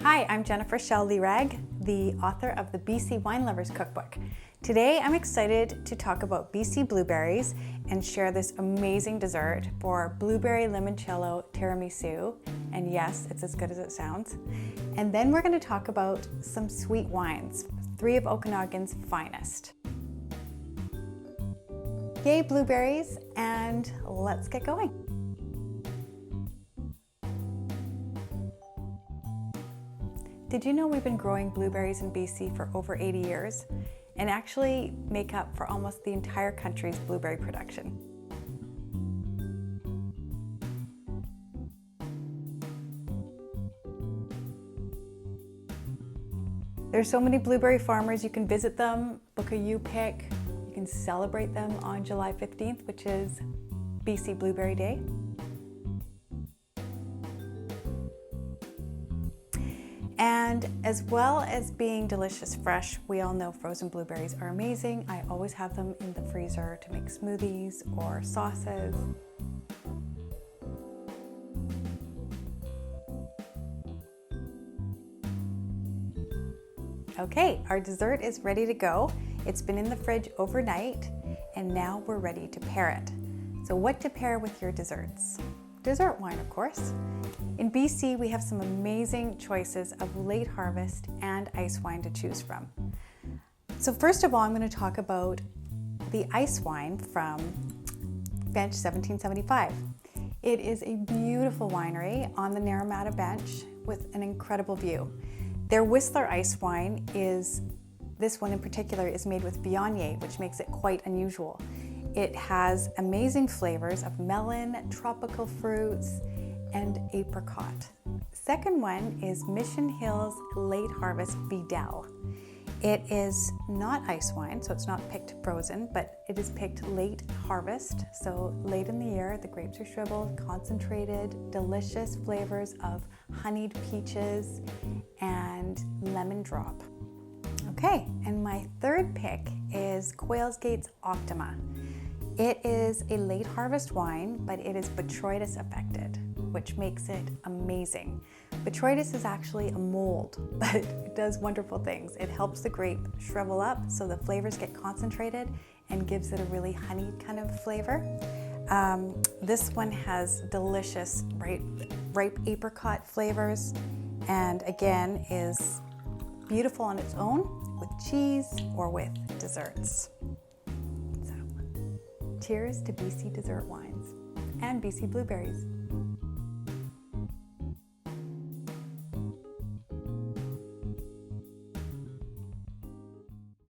Hi, I'm Jennifer Shell-Lerag, the author of the BC Wine Lovers Cookbook. Today I'm excited to talk about BC blueberries and share this amazing dessert for Blueberry Limoncello Tiramisu. And yes, it's as good as it sounds. And then we're going to talk about some sweet wines, 3 of Okanagan's finest. Yay blueberries, and let's get going. Did you know we've been growing blueberries in BC for over 80 years and actually make up for almost the entire country's blueberry production? There's so many blueberry farmers, you can visit them, book a U-Pick, you can celebrate them on July 15th, which is BC Blueberry Day. And as well as being delicious fresh, we all know frozen blueberries are amazing. I always have them in the freezer to make smoothies or sauces. Okay, our dessert is ready to go. It's been in the fridge overnight, and now we're ready to pair it. So what to pair with your desserts? Dessert wine, of course. In BC, we have some amazing choices of late harvest and ice wine to choose from. So first of all, I'm going to talk about the Icewine from Bench 1775. It is a beautiful winery on the Naramata Bench with an incredible view. Their Whistler ice wine this one in particular, is made with Viognier, which makes it quite unusual. It has amazing flavors of melon, tropical fruits, and apricot. Second one is Mission Hills Late Harvest Vidal. It is not ice wine, so it's not picked frozen, but it is picked late harvest, so late in the year. The grapes are shriveled, concentrated, delicious flavors of honeyed peaches and lemon drop. Okay, and my third pick is Quails Gate's Optima. It is a late harvest wine, but it is botrytis affected, which makes it amazing. Botrytis is actually a mold, but it does wonderful things. It helps the grape shrivel up so the flavors get concentrated and gives it a really honeyed kind of flavor. This one has delicious ripe apricot flavors, and again is beautiful on its own with cheese or with desserts. So, cheers to BC dessert wines and BC blueberries.